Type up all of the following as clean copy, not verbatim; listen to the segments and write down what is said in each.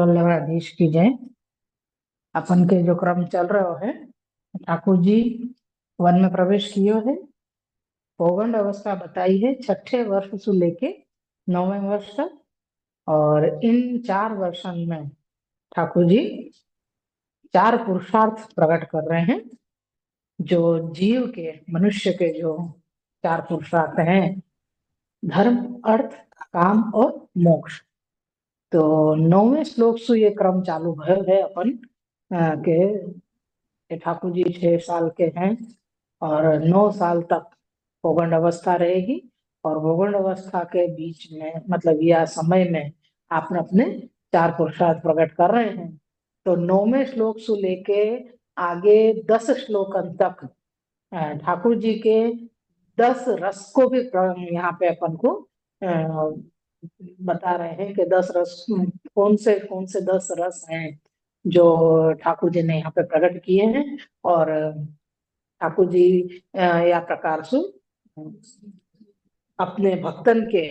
वल्लभाधीश की जय। अपन के जो क्रम चल रहे है, ठाकुर जी वन में प्रवेश किए है। पौगंड अवस्था बताई है छठे वर्ष से लेके 9वें वर्ष तक। और इन 4 वर्षन में ठाकुर जी 4 पुरुषार्थ प्रकट कर रहे हैं। जो जीव के, मनुष्य के जो 4 पुरुषार्थ हैं, धर्म, अर्थ, काम और मोक्ष। तो 9वें श्लोक से ये क्रम चालू भयो है अपन के ठाकुर जी 6 साल के हैं और 9 साल तक भोगंड अवस्था रहेगी। और भोगंड अवस्था के बीच में, मतलब यह समय में, आपने अपने 4 पुरुषार्थ प्रकट कर रहे हैं। तो 9वें श्लोक से लेके आगे 10 श्लोकन तक ठाकुर जी के 10 रस को भी यहाँ पे अपन को बता रहे हैं कि 10 रस कौन से 10 रस हैं जो ठाकुर जी ने यहाँ पे प्रकट किए हैं। और ठाकुर जी या प्रकार से अपने भक्तन के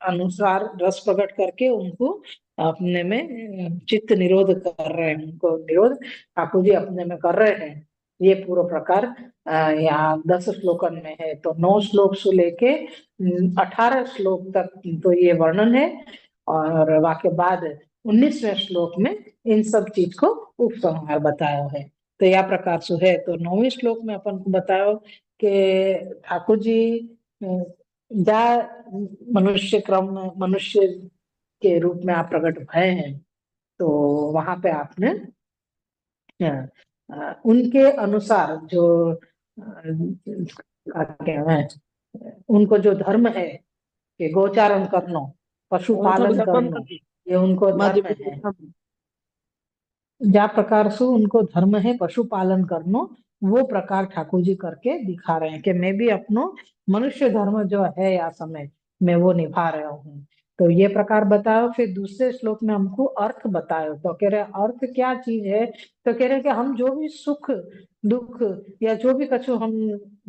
अनुसार रस प्रकट करके उनको अपने में चित्त निरोध कर रहे हैं। उनको निरोध ठाकुर जी अपने में कर रहे हैं। ये पूरा प्रकार यहाँ 10 श्लोकन में है। तो 9 श्लोक से लेके 18 श्लोक तक तो ये वर्णन है। और वाक्य बाद 19वें श्लोक में इन सब चीज को उपसंहार बताया है। तो यह प्रकार से है। तो 9वें श्लोक में अपन को बताया कि ठाकुर जी जा मनुष्य क्रम में, मनुष्य के रूप में आप प्रकट भय हैं। तो वहां पे आपने उनके अनुसार जो क्या है, उनको जो धर्म है कि गोचारण करना, पशुपालन करना, ये उनको धर्म है। जा प्रकार से उनको धर्म है पशुपालन करना, वो प्रकार ठाकुर जी करके दिखा रहे हैं कि मैं भी अपनो मनुष्य धर्म जो है या समय मैं वो निभा रहा हूँ। तो ये प्रकार बताओ। फिर दूसरे श्लोक में हमको अर्थ बताओ। तो कह रहे अर्थ क्या चीज है। तो कह रहे कि हम जो भी सुख दुख या जो भी कछु हम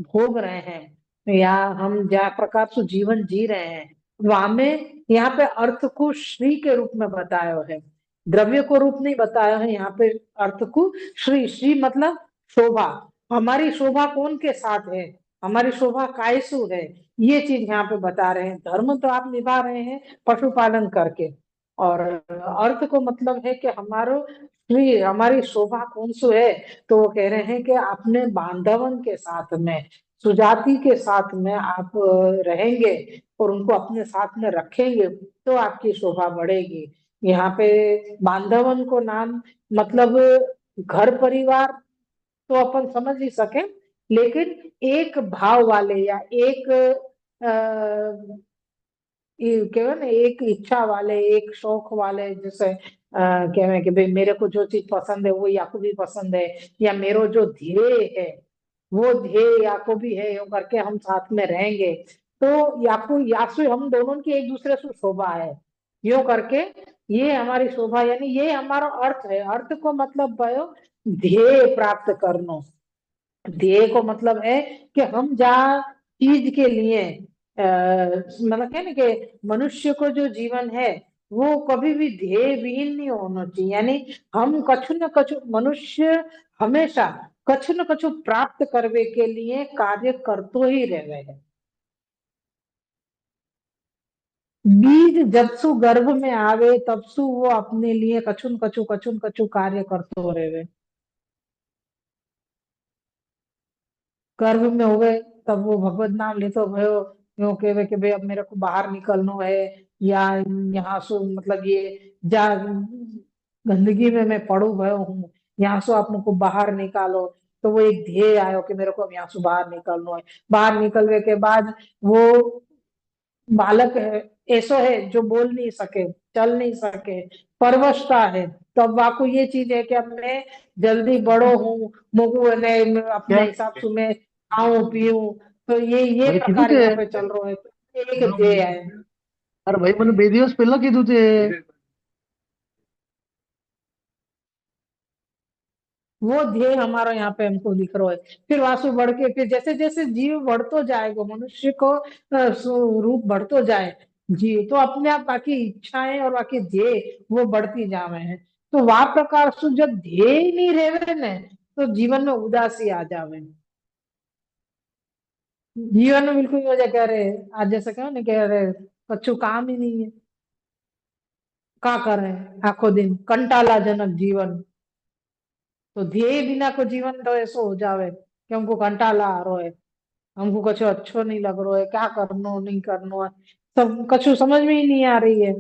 भोग रहे हैं या हम जा प्रकार से जीवन जी रहे हैं, वहां में यहाँ पे अर्थ को श्री के रूप में बताया है, द्रव्य को रूप नहीं बताया है। यहाँ पे अर्थ को श्री, श्री मतलब शोभा। हमारी शोभा कौन के साथ है, हमारी शोभा कायसु है, ये चीज यहाँ पे बता रहे हैं। धर्म तो आप निभा रहे हैं पशुपालन करके। और अर्थ को मतलब है कि हमारो श्री, हमारी शोभा कौन सो है। तो वो कह रहे हैं कि अपने बांधवन के साथ में, सुजाति के साथ में आप रहेंगे और उनको अपने साथ में रखेंगे तो आपकी शोभा बढ़ेगी। यहाँ पे बांधवन को नाम मतलब घर परिवार तो अपन समझ ही सके, लेकिन एक भाव वाले या एक ये क्या है ना, एक इच्छा वाले, एक शौक वाले, जैसे क्या कि भाई मेरे को जो चीज पसंद है वो याकू भी पसंद है, या मेरा जो ध्येय है वो ध्येय याकू भी है, यूं करके हम साथ में रहेंगे। तो याकू यासु हम दोनों की एक दूसरे से शोभा है, यूं करके ये हमारी शोभा, यानी ये हमारा अर्थ है। अर्थ को मतलब भयो ध्येय प्राप्त करना। ध्येय को मतलब है कि हम जहाँ चीज के लिए मतलब क्या ना कि मनुष्य को जो जीवन है वो कभी भी ध्येय विहीन नहीं होना चाहिए। यानी हम कछु न कछु, मनुष्य हमेशा कछु न कछु प्राप्त करने के लिए कार्य करतो ही रहे हैं। बीज जब सु गर्भ में आवे तब सु वो अपने लिए कछुन कछु कार्य करतो रहे। गर्भ में हो गए तब वो भगवत नाम लेते भयो, यूं कहे कि भाई अब मेरे को बाहर निकलना है, या यहाँ से मतलब ये जा गंदगी में मैं पड़ू भयो हूँ, यहाँ से आप मुझको बाहर निकालो। तो वो एक ध्येय आयो कि मेरे को अब यहाँ से बाहर निकलना है। बाहर निकलने के बाद वो बालक है, ऐसो है जो बोल नहीं सके, चल नहीं सके, परवशता है। तो अब वाको ये चीज है कि अब मैं जल्दी बड़ो हूँ, मुगु ने अपने हिसाब से मैं खाऊं पीऊं। तो ये भाई कीधु प्रकार ते यहाँ पे चल रहा है। तो एक ध्येय है। अरे भाई मैंने 2 દિવસ પહેલા કીધું તે वो ध्येय हमारा यहाँ पे हमको दिख रहा है। फिर वासु बढ़ के फिर जैसे जैसे जीव बढ़तो जाएगा, मनुष्य को रूप बढ़तो जाए जीव, तो अपने आप बाकी इच्छाएं और बाकी ध्येय वो बढ़ती जा रहे हैं। तो वा प्रकार सु जब ध्येय ही नहीं रहे ने तो जीवन में उदासी आ जावे। जीवन में बिल्कुल ही वजह कह रहे आज जैसे कहो ना कह रहे कछु काम ही नहीं है, क्या करें आखो दिन कंटालाजनक जीवन। तो ध्येय बिना को जीवन तो ऐसो हो जावे कि हमको कंटाला आ रहा है, हमको कुछ अच्छो नहीं लग रहा है, क्या करनो नहीं करनो है, सब कछु समझ में ही नहीं आ रही है।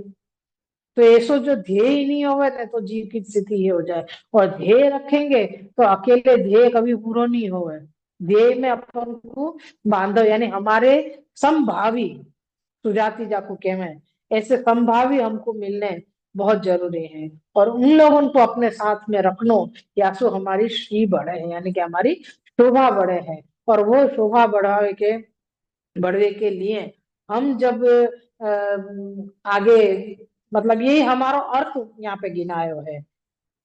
तो ऐसो जो ध्येय ही नहीं होवे ना तो जीव की स्थिति ये हो जाए। और ध्येय रखेंगे तो अकेले ध्येय कभी पूरा नहीं होवे। ध्येय में अपन को बांधव यानी हमारे समभावी सुजाति जाको कहवे ऐसे संभावी हमको मिलने बहुत जरूरी है। और उन लोगों को अपने साथ में रखनो या सो हमारी श्री बढ़े है यानी कि हमारी शोभा बढ़े है। और वो शोभा बढ़वे के लिए हम जब आगे मतलब यही हमारा अर्थ यहाँ पे गिनायो है।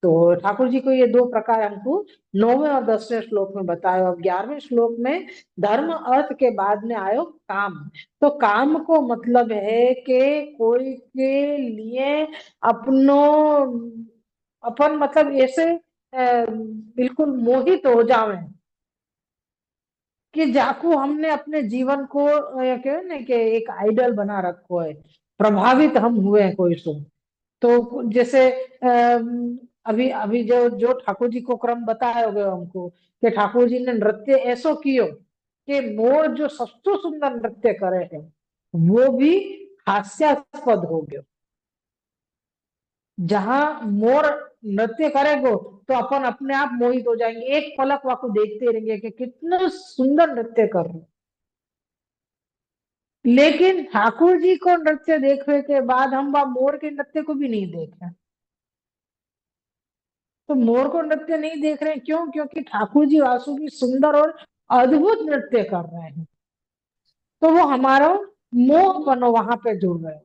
तो ठाकुर जी को ये दो प्रकार हमको 9वें और 10वें श्लोक में बताया। और 11वें श्लोक में धर्म अर्थ के बाद में आयो काम। तो काम को मतलब है कि कोई के लिए अपनो अपन मतलब ऐसे बिल्कुल मोहित हो जावे कि जाकू हमने अपने जीवन को कहे ना कि एक आइडल बना रखो है, प्रभावित हम हुए हैं कोई सो। तो जैसे अभी अभी जो जो ठाकुर जी को क्रम बताया हो गया हमको कि ठाकुर जी ने नृत्य ऐसो कियो कि मोर जो सबसे सुंदर नृत्य करे है वो भी हास्यास्पद हो गयो। जहां मोर नृत्य करेगो तो अपन अपने आप मोहित हो जाएंगे, एक पलक वाको देखते रहेंगे कि कितना सुंदर नृत्य कर रहे। लेकिन ठाकुर जी को नृत्य देखने के बाद हम वह मोर के नृत्य को भी नहीं देख रहे। तो मोर को नृत्य नहीं देख रहे हैं क्यों? क्योंकि ठाकुर जी वासु की सुंदर और अद्भुत नृत्य कर रहे हैं। तो वो हमारा मोह बनो वहां पे जुड़ गए।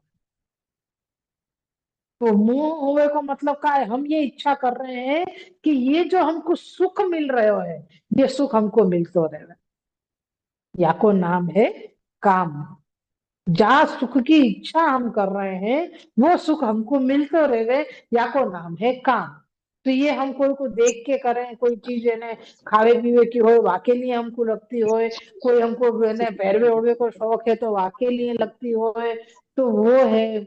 तो मोह होवे का मतलब क्या है? हम ये इच्छा कर रहे हैं कि ये जो हमको सुख मिल रहे है ये सुख हमको मिलते रहे। या को नाम है काम। जहाँ सुख की इच्छा हम कर रहे हैं वो सुख हमको मिलते रहे या को नाम है काम। तो ये हम कोई को देख के करें कोई चीज है ना खावे पीवे की हो वाके लिए हमको लगती हो, कोई हमको है ना पहरवे ओढ़वे को शौक है तो वाके लिए लगती हो, तो वो है।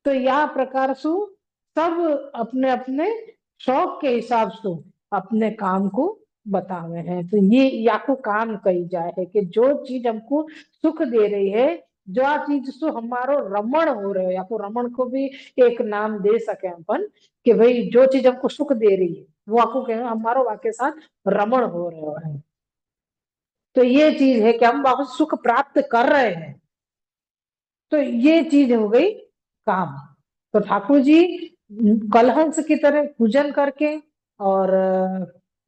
तो यह प्रकार सु सब अपने अपने शौक के हिसाब से अपने काम को बतावे हैं। तो ये या को काम कही जाए है कि जो चीज हमको सुख दे रही है, जो आ चीज सु हमारो रमण हो रहे हो या को रमण को भी एक नाम दे सके अपन कि भाई जो चीज हमको सुख दे रही है वो आपको कहे हमारो वाके साथ रमण हो रहे है। तो ये चीज है कि हम वापस सुख प्राप्त कर रहे हैं। तो ये चीज हो गई काम। तो ठाकुर जी कलहंस की तरह पूजन करके और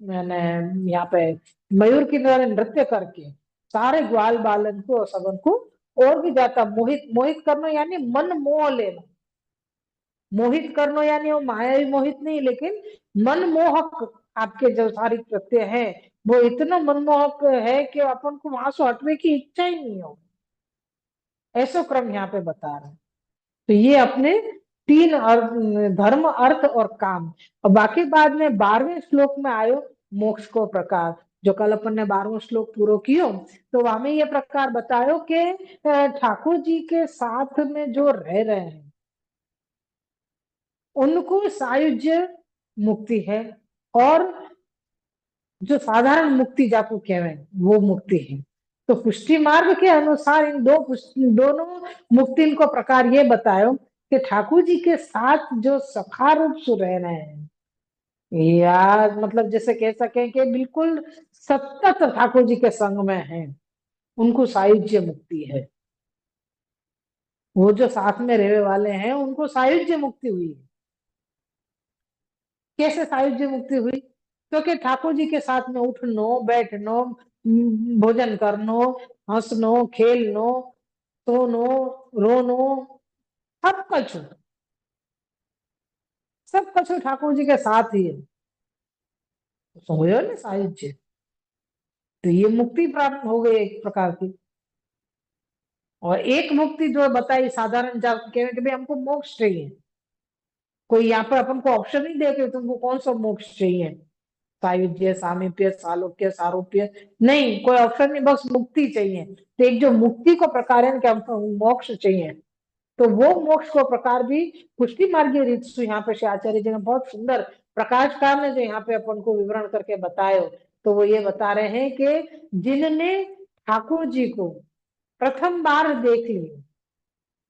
मैंने यहाँ पे मयूर की तरह नृत्य करके सारे ग्वाल बालन को और सबन को और भी ज्यादा मोहित मोहित करना यानी मन मोह लेना। मोहित करना यानी वो मायावी मोहित नहीं लेकिन मनमोहक आपके जो सारी कृत्य है वो इतना मनमोहक है कि अपन को वहां से हटने की इच्छा ही नहीं हो। ऐसा क्रम यहाँ पे बता रहे हैं। तो ये अपने तीन अर्थ धर्म अर्थ और काम। और बाकी बाद में 12वें श्लोक में आयो मोक्ष को प्रकार। जो कल अपन ने 12वां श्लोक पूरा कियो तो वहां में ये प्रकार बतायो कि ठाकुर जी के साथ में जो रह रहे हैं उनको सायुज्य मुक्ति है। और जो साधारण मुक्ति जाको कहवे वो मुक्ति है। तो पुष्टि मार्ग के अनुसार इन दोनों मुक्ति को प्रकार ये बतायो कि ठाकुर जी के साथ जो सखा रूप से रह रहे हैं या मतलब जैसे कह सके कि बिल्कुल सतत ठाकुर जी के संग में है उनको सायुज्य मुक्ति है। वो जो साथ में रहने वाले हैं उनको सायुज्य मुक्ति हुई है। कैसे सायुज्य मुक्ति हुई? क्योंकि ठाकुर जी के साथ में उठनो बैठनो भोजन करनो हंसनो खेलनो सोनो रोनो सब कछु सब कछु ठाकुर जी के साथ ही है। सोयो ना सायुज्य। तो ये मुक्ति प्राप्त हो गई एक प्रकार की। और एक मुक्ति जो बताई साधारण जात के कि भाई हमको मोक्ष चाहिए कोई यहाँ पर अपन को ऑप्शन नहीं दे के तुमको कौन सा मोक्ष चाहिए, सायुज्य, सामीप्य, सालोक्य, सारूप्य, नहीं, कोई ऑप्शन नहीं, बस मुक्ति चाहिए। तो एक जो मुक्ति को प्रकार है ना कि हमको मोक्ष चाहिए, तो वो मोक्ष को प्रकार भी पुष्टि मार्गीय रीतसु यहाँ पे श्री आचार्य जी ने बहुत सुंदर प्रकाशकार ने जो यहाँ पे अपन को विवरण करके बताए, तो वो ये बता रहे हैं कि जिनने ठाकुर जी को प्रथम बार देख लिया,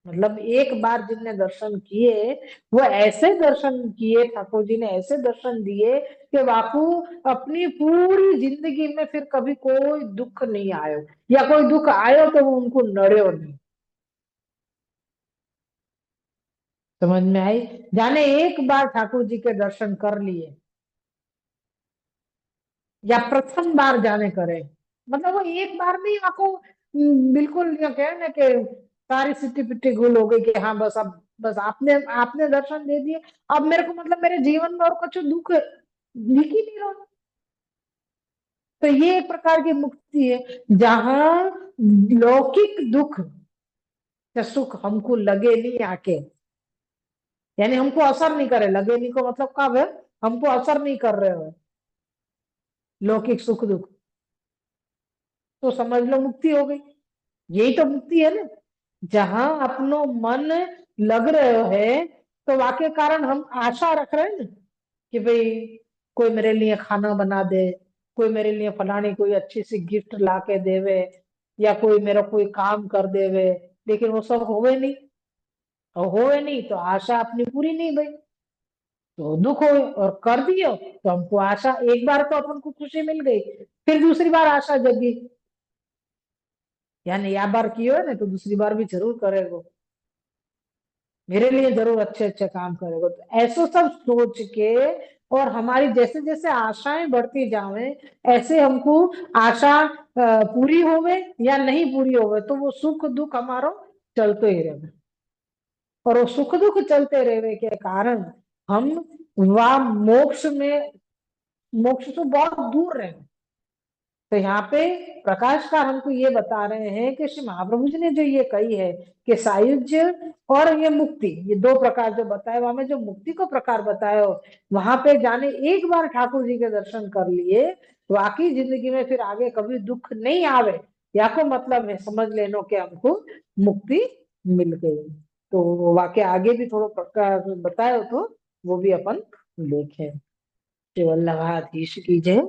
मतलब एक बार जिनने दर्शन किए, वो ऐसे दर्शन किए, ठाकुर जी ने ऐसे दर्शन दिए कि बापू अपनी पूरी जिंदगी में फिर कभी कोई दुख नहीं आयो, या कोई दुख आयो तो वो उनको नड़्यो नहीं। समझ में आई? जाने एक बार ठाकुर जी के दर्शन कर लिए, या प्रथम बार जाने करे, मतलब वो एक बार में ही आपको बिल्कुल ये कहे ना कि सारी सिट्टी पिट्टी गुल हो गई कि हाँ बस अब, बस आपने आपने दर्शन दे दिए, अब मेरे को मतलब मेरे जीवन में और कुछ दुख दिख ही नहीं रहा। तो ये एक प्रकार की मुक्ति है जहां लौकिक दुख या सुख हमको लगे नहीं आके, यानी हमको असर नहीं करे, लगे नहीं को मतलब कब है, हमको असर नहीं कर रहे हो लौकिक सुख दुख, तो समझ लो मुक्ति हो गई। यही तो मुक्ति है ना, जहां अपनो मन लग रहे है, तो वाक्य कारण हम आशा रख रहे हैं ना कि भाई कोई मेरे लिए खाना बना दे, कोई मेरे लिए फलानी कोई अच्छी सी गिफ्ट ला के देवे, या कोई मेरा कोई काम कर देवे, लेकिन वो सब होवे नहीं, और होवे नहीं तो आशा अपनी पूरी नहीं भाई, तो दुख हो, और कर दियो तो हमको आशा, एक बार तो अपन को खुशी मिल गई, फिर दूसरी बार आशा जगी, यानी या बार कियो है ना तो दूसरी बार भी जरूर करेगो, मेरे लिए जरूर अच्छे अच्छे काम करेगा, तो ऐसा सब सोच के, और हमारी जैसे जैसे आशाएं बढ़ती जावे, ऐसे हमको आशा पूरी होवे या नहीं पूरी होवे, तो वो सुख दुख हमारो चलते ही रहे, और वो सुख दुख चलते रहने के कारण हम वह मोक्ष से बहुत दूर रहे। तो यहाँ पे प्रकाशकार हमको ये बता रहे हैं कि श्री महाप्रभु जी ने जो ये कही है कि सायुज्य और ये मुक्ति, ये दो प्रकार जो बताए, वहां में जो मुक्ति को प्रकार बताए हो, वहां पे जाने एक बार ठाकुर जी के दर्शन कर लिए, वाकई जिंदगी में फिर आगे कभी दुख नहीं आवे, या को मतलब है समझ लेनो कि हमको मुक्ति मिल गई। तो वो वाक्य आगे भी थोड़ा प्रकार बताए हो, तो वो भी अपन देखें। श्री वल्लभाधीश की जय।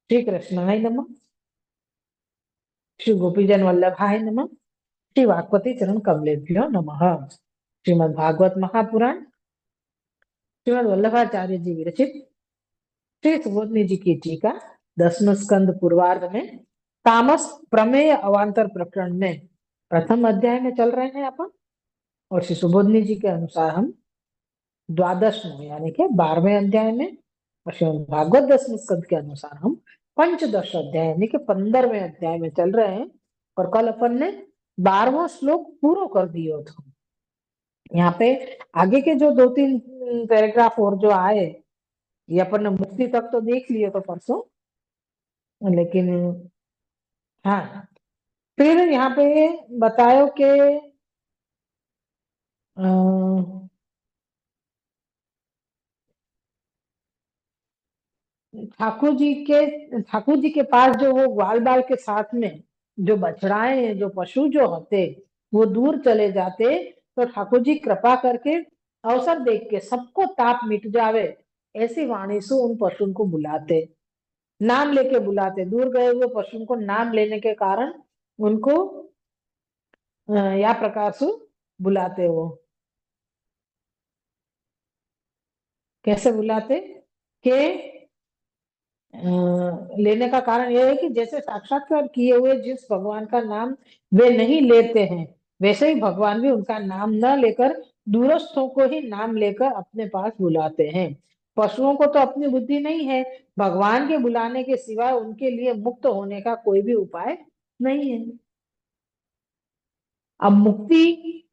श्री कृष्णाय नमः। श्री गोपीजन वल्लभाय नमः। श्री वाक्पति चरण कमलेभ्यो नमः। श्रीमद् भागवत महापुराण श्रीमद् वल्लभाचार्य जी विरचित श्री सुबोधनी जी की टीका 10वें स्कंद पूर्वार्ध में तामस प्रमेय अवांतर प्रकरण में प्रथम अध्याय में चल रहे हैं अपन, और श्री सुबोधनी जी के अनुसार हम द्वादशवें यानी कि 12वें अध्याय में, और श्रीमद् भागवत 10वें स्कंद के अनुसार हम पंचदश अध्याय यानी कि 15वें अध्याय में चल रहे हैं। और कल अपन ने 12वां श्लोक पूरा कर दिया था। यहाँ पे आगे के जो दो तीन पैराग्राफ और जो आए, ये अपन ने मुक्ति तक तो देख लिया था परसों, लेकिन हाँ, फिर यहाँ पे बतायो कि ठाकुर जी के पास जो वो ग्वाल बाल के साथ में जो बछड़ाए जो पशु जो होते, वो दूर चले जाते, तो ठाकुर जी कृपा करके अवसर देख के सबको ताप मिट जावे, ऐसी वाणी से उन पशुओं को बुलाते, नाम लेके बुलाते, दूर गए हुए पशुओं को नाम लेने के कारण उनको या प्रकार से बुलाते, वो कैसे बुलाते कि लेने का कारण यह है कि जैसे साक्षात्कार किए हुए जिस भगवान का नाम वे नहीं लेते हैं, वैसे ही भगवान भी उनका नाम न लेकर दूरस्थों को ही नाम लेकर अपने पास बुलाते हैं। पशुओं को तो अपनी बुद्धि नहीं है, भगवान के बुलाने के सिवाय उनके लिए मुक्त होने का कोई भी उपाय नहीं है। अब मुक्ति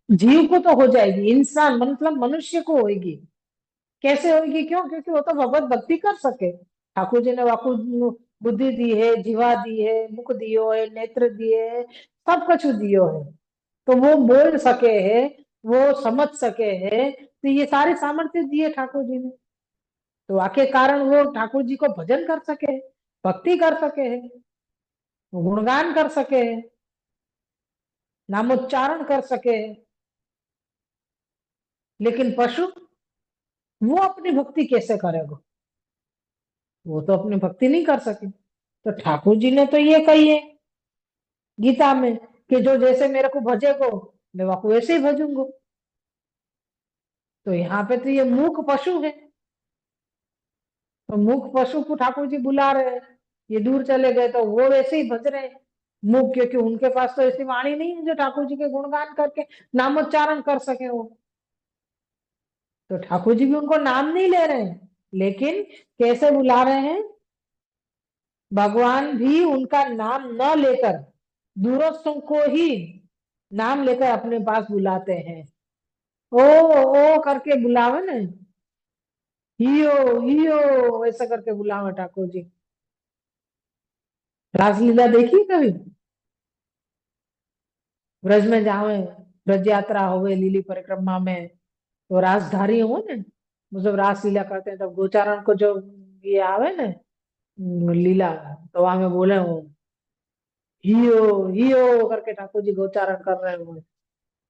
जीव को तो हो जाएगी, इंसान मतलब मनुष्य को होगी, कैसे होगी, क्यों? क्योंकि वो तो भगवत भक्ति कर सके, ठाकुर जी ने वाकु बुद्धि दी है, जीवा दी है, मुख दियो है, नेत्र दिए है, सब कुछ दियो है, तो वो बोल सके है, वो समझ सके है, तो ये सारे सामर्थ्य दिए ठाकुर जी ने। तो आके कारण वो ठाकुर जी को भजन कर सके, भक्ति कर सके है, गुणगान कर सके, नामोच्चारण कर सके। लेकिन पशु, वो अपनी भक्ति कैसे करेगा? वो तो अपनी भक्ति नहीं कर सके। तो ठाकुर जी ने तो ये कही है गीता में कि जो जैसे मेरे को भजेगो, मैं वाको वैसे ही भजूंगा। तो यहाँ पे तो ये मूक पशु है, तो मूक पशु को ठाकुर जी बुला रहे हैं। ये दूर चले गए तो वो वैसे ही भज रहे हैं मूक, क्योंकि उनके पास तो ऐसी वाणी नहीं है जो ठाकुर जी के गुणगान करके नामोच्चारण कर सके वो। तो ठाकुर जी भी उनको नाम नहीं ले रहे हैं, लेकिन कैसे बुला रहे हैं? भगवान भी उनका नाम न लेकर दूरस्थों को ही नाम लेकर अपने पास बुलाते हैं। ओ ओ करके बुलावे ना, हियो ऐसा करके बुलावे ठाकुर जी। रासलीला देखी कभी? ब्रज में जावे, ब्रज यात्रा होवे, लीली परिक्रमा में, तो रासधारी हो ने, वो जब रासलीला करते हैं तब गोचारण को जो ये आवे ना, लीला, तो वहां में बोले वो हियो करके ठाकुर जी गोचारण कर रहे हो,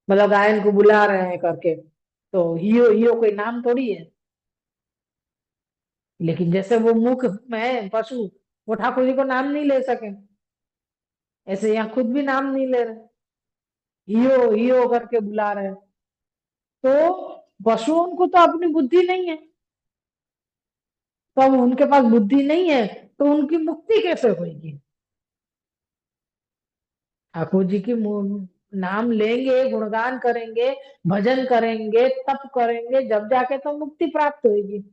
मतलब गायन को बुला रहे हैं करके। तो हियो हियो कोई नाम थोड़ी है। लेकिन जैसे वो मुख में है पशु, वो ठाकुर जी को नाम नहीं ले सके, ऐसे यहाँ खुद भी नाम नहीं ले रहे, हियो करके बुला रहे हैं। तो पशुओं को तो अपनी बुद्धि नहीं है, तो अब उनके पास बुद्धि नहीं है, तो उनकी मुक्ति कैसे होगी? ठाकुर जी की नाम लेंगे, गुणगान करेंगे, भजन करेंगे, तप करेंगे, जब जाके तो मुक्ति प्राप्त होगी।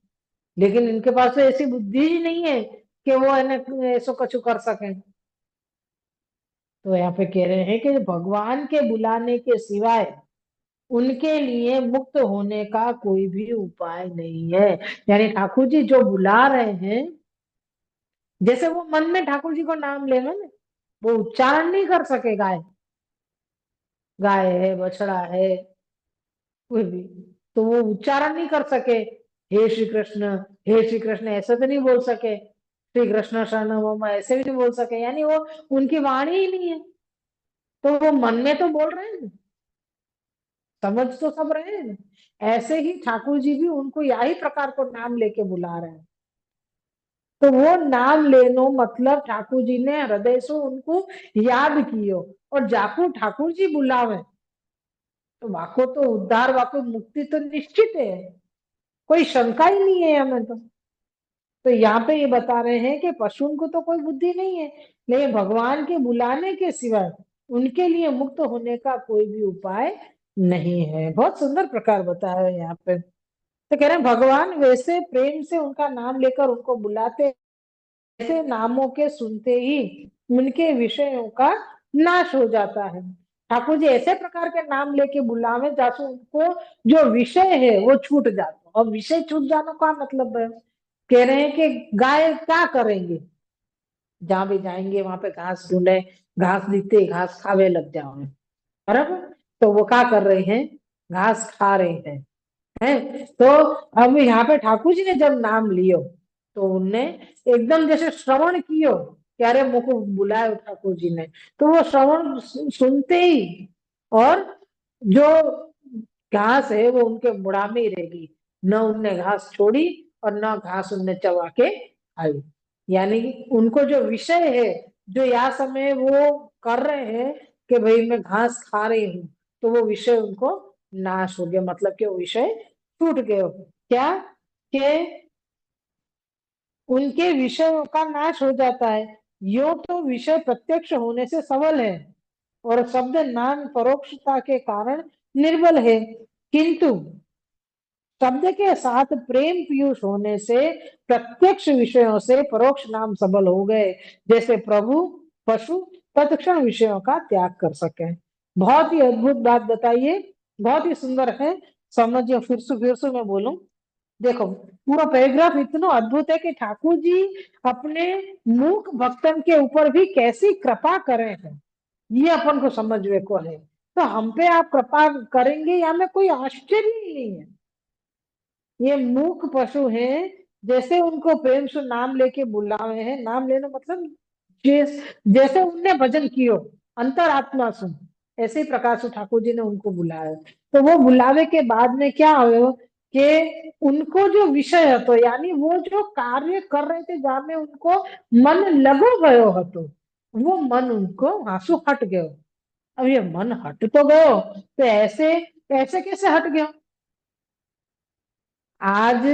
लेकिन इनके पास तो ऐसी बुद्धि ही नहीं है कि वो इन्हें ऐसो कछु कर सके। तो यहाँ पे कह रहे हैं कि भगवान के बुलाने के सिवाय उनके लिए मुक्त होने का कोई भी उपाय नहीं है। यानी ठाकुर जी जो बुला रहे हैं, जैसे वो मन में ठाकुर जी को नाम लेगा ना, वो उच्चारण नहीं कर सकेगा, गाय है, बछड़ा है, कोई भी, तो वो उच्चारण नहीं कर सके, हे श्री कृष्ण, हे श्री कृष्ण ऐसे तो नहीं बोल सके, श्री कृष्ण शरणम मम ऐसे भी नहीं बोल सके, यानी वो उनकी वाणी ही नहीं है। तो वो मन में तो बोल रहे हैं ना, समझ तो सब रहे हैं ना। ऐसे ही ठाकुर जी भी उनको यही प्रकार को नाम लेके बुला रहे हैं। तो वो नाम लेनो मतलब ठाकुर जी ने हृदय से उनको याद कियो, और जाकू ठाकुर जी बुलावे तो वाको तो उद्धार, वाको मुक्ति तो निश्चित है, कोई शंका ही नहीं है हमें तो यहाँ पे ये बता रहे हैं कि पशु को तो कोई बुद्धि नहीं है, लेकिन भगवान के बुलाने के सिवाय उनके लिए मुक्त होने का कोई भी उपाय नहीं है। बहुत सुंदर प्रकार बताया है यहाँ पे। तो कह रहे हैं भगवान वैसे प्रेम से उनका नाम लेकर उनको बुलाते, ऐसे नामों के सुनते ही उनके विषयों का नाश हो जाता है। ठाकुर जी ऐसे प्रकार के नाम लेके बुलावे जासु उनको जो विषय है वो छूट जाता, और विषय छूट जाने का मतलब है, कह रहे हैं कि गाय क्या करेंगे, जहां भी जाएंगे वहां पे घास ढूंढे, घास दिखते ही घास खावे लग जाओ, बराबर। तो वो क्या कर रहे हैं? घास खा रहे हैं, है। तो अब यहाँ पे ठाकुर जी ने जब नाम लियो, तो उनने एकदम जैसे श्रवण कियो कि अरे मुझको बुलाए ठाकुर जी ने, तो वो श्रवण सुनते ही, और जो घास है वो उनके मुड़ा में ही रहेगी, न उनने घास छोड़ी और न घास उनने चबा के खाई। यानी कि उनको जो विषय है, जो या समय वो कर रहे हैं कि भाई मैं घास खा रही हूँ, तो वो विषय उनको नाश हो गया, मतलब कि वो विषय टूट गए। क्या कि उनके विषयों का नाश हो जाता है। यो तो विषय प्रत्यक्ष होने से सबल है, और शब्द नाम परोक्षता के कारण निर्बल है, किंतु शब्द के साथ प्रेम पीयूष होने से प्रत्यक्ष विषयों से परोक्ष नाम सबल हो गए, जैसे प्रभु पशु तत्क्षण विषयों का त्याग कर सके। बहुत ही अद्भुत बात बताइए, बहुत ही सुंदर है। समझिए, फिर से मैं बोलूं, देखो पूरा पैराग्राफ इतना अद्भुत है कि ठाकुर जी अपने मूक भक्तन के ऊपर भी कैसी कृपा करे हैं, ये अपन को समझ में को है तो हम पे आप कृपा करेंगे या में कोई आश्चर्य ही नहीं है। ये मूक पशु हैं, जैसे उनको प्रेम से नाम लेके बुलावे हैं, नाम लेना मतलब जैसे उनने भजन कियो अंतरात्मा सुन, ऐसे ही प्रकाश ठाकुर जी ने उनको बुलाया। तो वो बुलावे के बाद में क्या हो कि उनको जो विषय હતો, यानी वो जो कार्य कर रहे थे जहाँ में उनको मन लगो गयो હતો, वो मन उनको आंसू हट गयो। अब ये मन हट तो गयो, तो ऐसे ऐसे कैसे हट गया? आज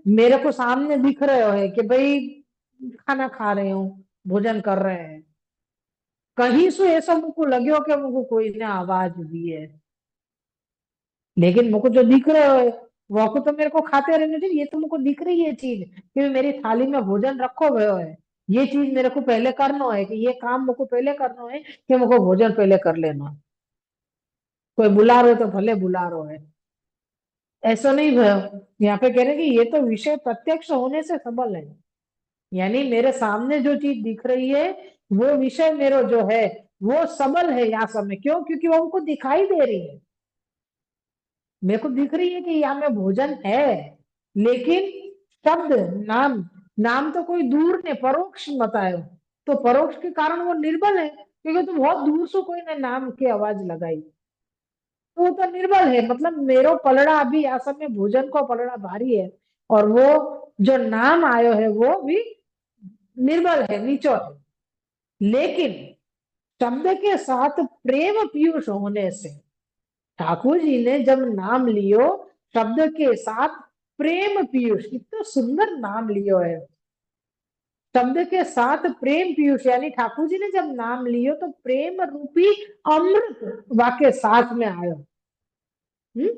मेरे को सामने दिख रहे हो है कि भाई खाना खा रहे हो, भोजन कर रहे हैं, कहीं से ऐसा मुझको लगे कि मुझको कोई ने आवाज दी है, लेकिन मुझको जो दिख रहे हो वो को तो मेरे को खाते रहने चाहिए। ये तो मुझको दिख रही है चीज कि मेरी थाली में भोजन रखो गयो है, ये चीज मेरे को पहले करना है, कि ये काम मुझको पहले करना है, कि मुझको भोजन पहले कर लेना है। कोई बुला रहे तो भले बुला रहे है, ऐसा नहीं भयो। यहाँ पे कह रहे हैं कि ये तो विषय प्रत्यक्ष होने से सबल है, यानी मेरे सामने जो चीज दिख रही है वो विषय मेरा जो है वो सबल है यहाँ समय। क्यों? क्योंकि वो हमको दिखाई दे रही है, मेरे को दिख रही है कि यहाँ में भोजन है, लेकिन शब्द, नाम, नाम तो कोई दूर ने परोक्ष बतायो, तो परोक्ष के कारण वो निर्बल है, क्योंकि तो बहुत दूर से कोई ने नाम की आवाज लगाई, तो वो तो निर्बल है। मतलब मेरो पलड़ा अभी यहाँ समय भोजन को पलड़ा भारी है, और वो जो नाम आयो है वो भी निर्बल है, नीचो है। लेकिन शब्द के साथ प्रेम पीयूष होने से ठाकुर जी ने जब नाम लियो, शब्द के साथ प्रेम पीयूष, कितना सुंदर नाम लियो है, शब्द के साथ प्रेम पीयूष, यानी ठाकुर जी ने जब नाम लियो तो प्रेम रूपी अमृत वाके साथ में आयो। हम्म,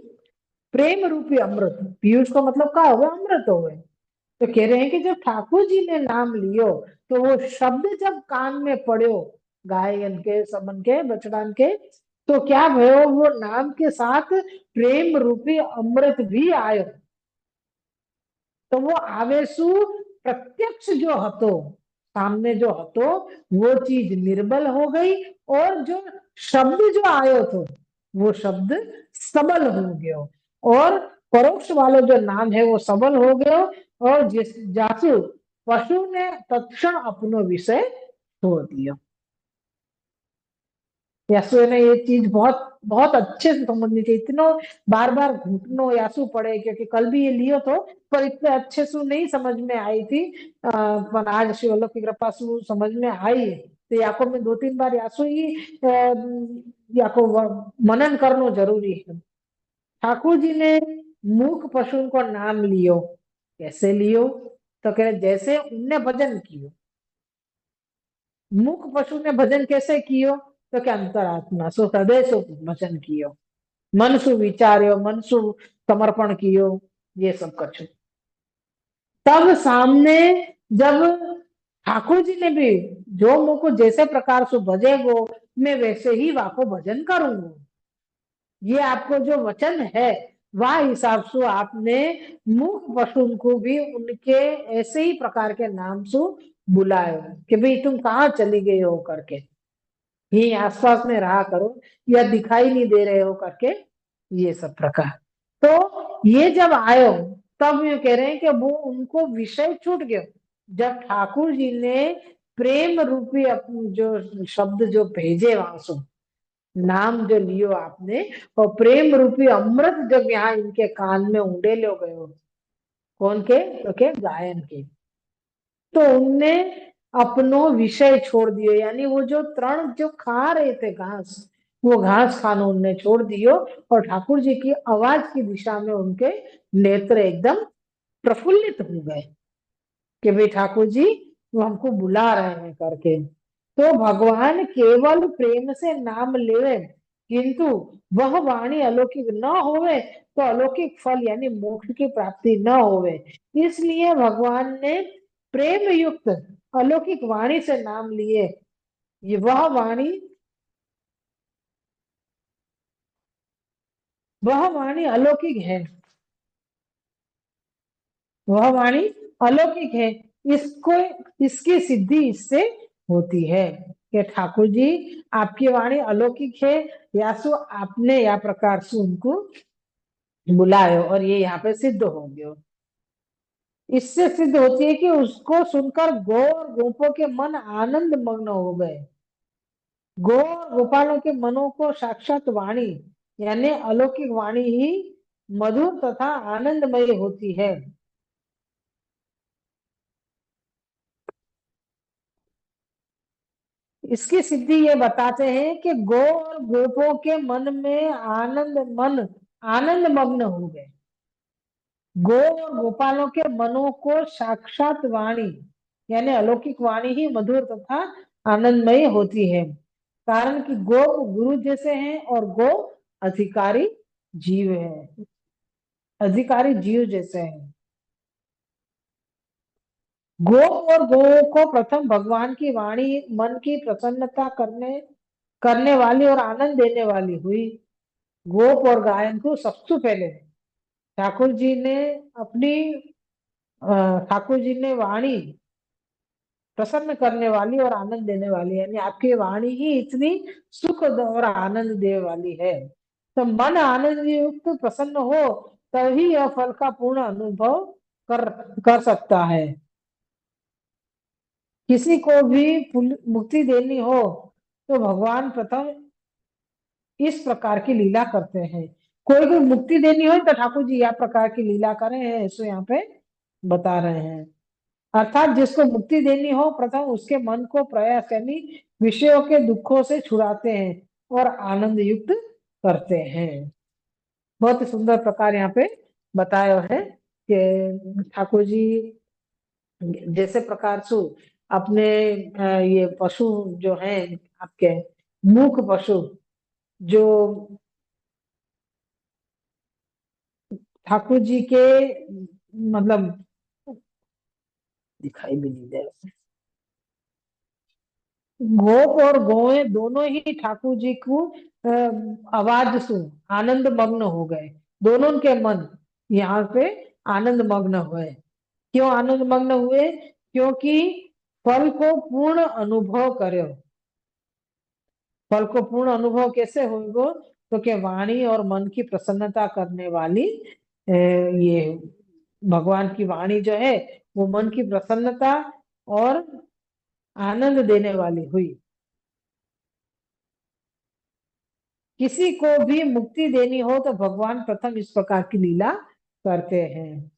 प्रेम रूपी अमृत, पीयूष का मतलब क्या होगा? अमृत हो गए। तो कह रहे हैं कि जब ठाकुर जी ने नाम लियो तो वो शब्द जब कान में पड़ो, गायन के, समन के, बचड़ान के, तो क्या भयो? वो नाम के साथ प्रेम रूपी अमृत भी आयो। तो वो आवेशु प्रत्यक्ष जो हतो, सामने जो हतो, वो चीज निर्बल हो गई, और जो शब्द जो आयो तो वो शब्द सबल हो गयो, और परोक्ष वालो जो नाम है वो सबल हो गयो। और जिस जासु पशु ने तत्क्षण अपनो विषय छोड़ दिया। यासु ने ये चीज बहुत बहुत अच्छे से समझनी चाहिए, इतनो बार बार घुटनो यासु पड़े, क्योंकि कल भी ये लियो तो पर इतने अच्छे से नहीं समझ में आई थी। पर आज श्री वल्लभ की कृपा से समझ में आई, तो याको में 2-3 बार यासु ही याको मनन करना जरूरी है। ठाकुर जी ने मूक पशु को नाम लियो, कैसे लियो? तो कह रहे जैसे उनने भजन कियो। मूक पशु ने भजन कैसे कियो? तो क्या अंतरात्मा सो हृदय सो भजन कियो, मन सु विचार्यो, मन सु समर्पण कियो, ये सब कछु। तब सामने जब ठाकुर जी ने भी जो मुझको जैसे प्रकार से भजेगो, मैं वैसे ही वाको भजन करूंगा, ये आपको जो वचन है वह हिसाब से आपने मूक पशु को भी उनके ऐसे ही प्रकार के नाम से बुलायो, कि भाई तुम कहाँ चली गई हो करके, यही आसपास में रहा करो, या दिखाई नहीं दे रहे हो करके, ये सब प्रकार। तो ये जब आयो, तब ये कह रहे हैं कि वो उनको विषय छूट गया, जब ठाकुर जी ने प्रेम रूपी जो शब्द जो भेजे वहां से, नाम जो लियो आपने, और प्रेम रूपी अमृत जब यहाँ इनके कान में उड़े लो गयो, कौन के? तो के गायन के, तो उनने अपनो विषय छोड़ दियो, यानी वो जो तृण जो खा रहे थे घास, वो घास खाना उनने छोड़ दियो, और ठाकुर जी की आवाज की दिशा में उनके नेत्र एकदम प्रफुल्लित हो गए, कि भाई ठाकुर जी वो हमको बुला रहे हैं करके। तो भगवान केवल प्रेम से नाम लेवे, किंतु वह वाणी अलौकिक न होवे तो अलौकिक फल यानी मोक्ष की प्राप्ति न होवे, इसलिए भगवान ने प्रेम युक्त अलौकिक वाणी से नाम लिए। ये वह वाणी अलौकिक है, वह वाणी अलौकिक है, इसको इसकी सिद्धि इससे होती है। कि ठाकुर जी आपकी वाणी अलौकिक है, या सो आपने या प्रकार से उनको बुलायो और ये यहाँ पे सिद्ध हो गयो। इससे सिद्ध होती है कि उसको सुनकर गौ और गोपों के मन आनंद मग्न हो गए। गौ और गोपालों के मनों को साक्षात वाणी यानी अलौकिक वाणी ही मधुर तथा आनंदमय होती है। इसकी सिद्धि ये बताते हैं कि गौ और गोपों के मन में आनंद मग्न हो गए। गो और गोपालों के मनों को साक्षात वाणी यानी अलौकिक वाणी ही मधुर तथा आनंदमय होती है। कारण कि गो गुरु जैसे हैं और गो अधिकारी जीव है, अधिकारी जीव जैसे हैं। गो और गो को प्रथम भगवान की वाणी मन की प्रसन्नता करने करने वाली और आनंद देने वाली हुई। गोप और गायन को सबसे पहले ठाकुर जी ने अपनी ठाकुर जी ने वाणी प्रसन्न करने वाली और आनंद देने वाली यानी आपकी वाणी ही इतनी सुख और आनंद देने वाली है। तो मन आनंद युक्त प्रसन्न हो तभी यह फल का पूर्ण अनुभव कर कर सकता है। किसी को भी मुक्ति देनी हो तो भगवान प्रथम इस प्रकार की लीला करते हैं। कोई कोई मुक्ति देनी हो तो ठाकुर जी यह प्रकार की लीला करे हैं, ऐसे यहाँ पे बता रहे हैं। अर्थात जिसको मुक्ति देनी हो प्रथम उसके मन को प्रयास यानी विषयों के दुखों से छुड़ाते हैं और आनंद युक्त करते हैं। बहुत ही सुंदर प्रकार यहाँ पे बताया है कि ठाकुर जी जैसे प्रकार से अपने ये पशु जो हैं आपके मूक पशु जो ठाकुर जी के मतलब दिखाई भी नहीं दे रहे, गोप और गौएं दोनों ही ठाकुर जी को आवाज सुन आनंद मग्न हो गए। दोनों के मन यहाँ पे आनंद मग्न हुए। क्यों आनंद मग्न हुए? क्योंकि फल को पूर्ण अनुभव करो। फल को पूर्ण अनुभव कैसे होगा? तो कि वाणी और मन की प्रसन्नता करने वाली ये भगवान की वाणी जो है वो मन की प्रसन्नता और आनंद देने वाली हुई। किसी को भी मुक्ति देनी हो तो भगवान प्रथम इस प्रकार की लीला करते हैं।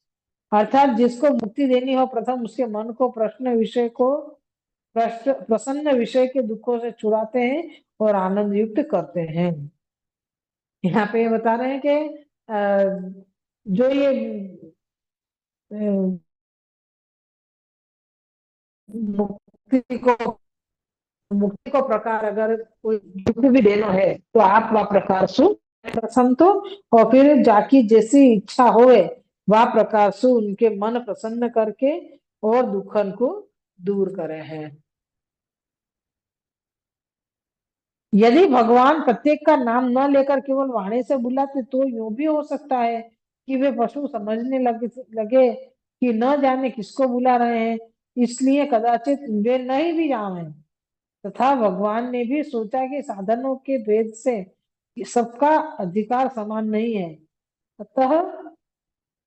अर्थात जिसको मुक्ति देनी हो प्रथम उसके मन को प्रसन्न विषय के दुखों से छुड़ाते हैं और आनंद युक्त करते हैं। यहाँ पे ये बता रहे हैं कि जो ये अ, मुक्ति को मुक्ति को प्रकार अगर कोई दुख भी देना है तो आप वह प्रकार सु प्रसन्न तो और फिर जाकी जैसी इच्छा होए वह प्रकार से उनके मन प्रसन्न करके और दुखन को दूर करे हैं। यदि भगवान प्रत्येक का नाम न लेकर केवल वाणी से बुलाते तो यूं भी हो सकता है कि वे पशु समझने लगे कि न जाने किसको बुला रहे हैं, इसलिए कदाचित वे नहीं भी जाने। तथा भगवान ने भी सोचा कि साधनों के भेद से सबका अधिकार समान नहीं है, अतः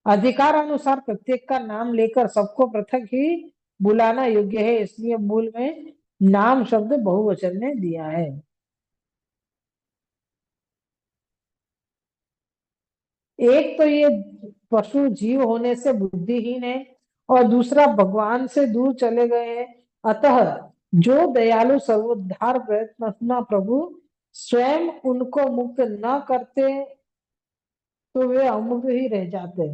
अधिकार अनुसार प्रत्येक का नाम लेकर सबको पृथक ही बुलाना योग्य है, इसलिए मूल में नाम शब्द बहुवचन में दिया है। एक तो ये पशु जीव होने से बुद्धिहीन है और दूसरा भगवान से दूर चले गए हैं। अतः जो दयालु सर्वोद्धार प्रयत्न अपना प्रभु स्वयं उनको मुक्त न करते तो वे अमुक्त ही रह जाते।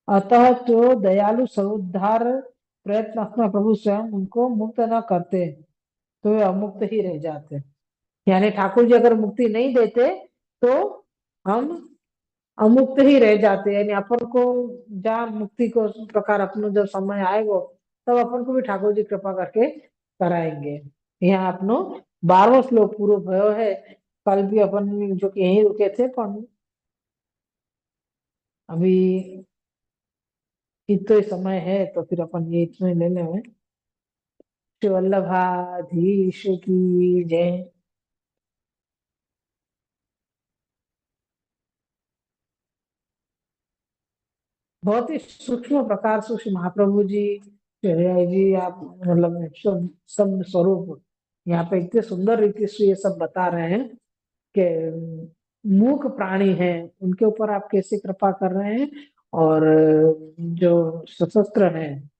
अतः जो दयालु सर्वोद्धार प्रयत्न अपना प्रभु स्वयं उनको मुक्त न करते तो वे अमुक्त ही रह जाते। यानी ठाकुर जी अगर मुक्ति नहीं देते तो हम अमुक्त ही रह जाते। यानी अपन को जहाँ मुक्ति को उस प्रकार अपन जब समय आएगा तब अपन को भी ठाकुर जी कृपा करके कराएंगे। यहाँ अपनो 12वां श्लोक पूरा भयो है। कल भी अपन जो कि यहीं रुके थे पर अभी इतना ही समय है तो फिर अपन ये इतने ले लें। श्री वल्लभाधीश की जय। बहुत ही सूक्ष्म प्रकार से श्री महाप्रभु जी, श्री हरि जी, आप मतलब सब सब स्वरूप यहाँ पे इतने सुंदर रीति से ये सब बता रहे हैं कि मूक प्राणी हैं उनके ऊपर आप कैसे कृपा कर रहे हैं, और जो सशस्त्र हैं,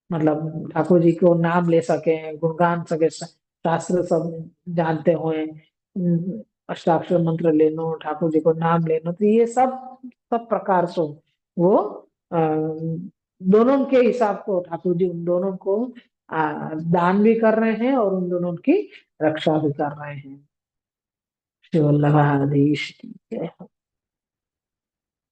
मतलब ठाकुर जी को नाम ले सके, गुणगान सके, शास्त्र सब जानते हुए, अष्टाक्षर मंत्र ले लो, ठाकुर जी को नाम ले लो, तो ये सब सब प्रकार से वो अ, दोनों के हिसाब को ठाकुर जी उन दोनों को दान भी कर रहे हैं और उन दोनों की रक्षा भी कर रहे हैं। श्री वल्लभाधीश की जय।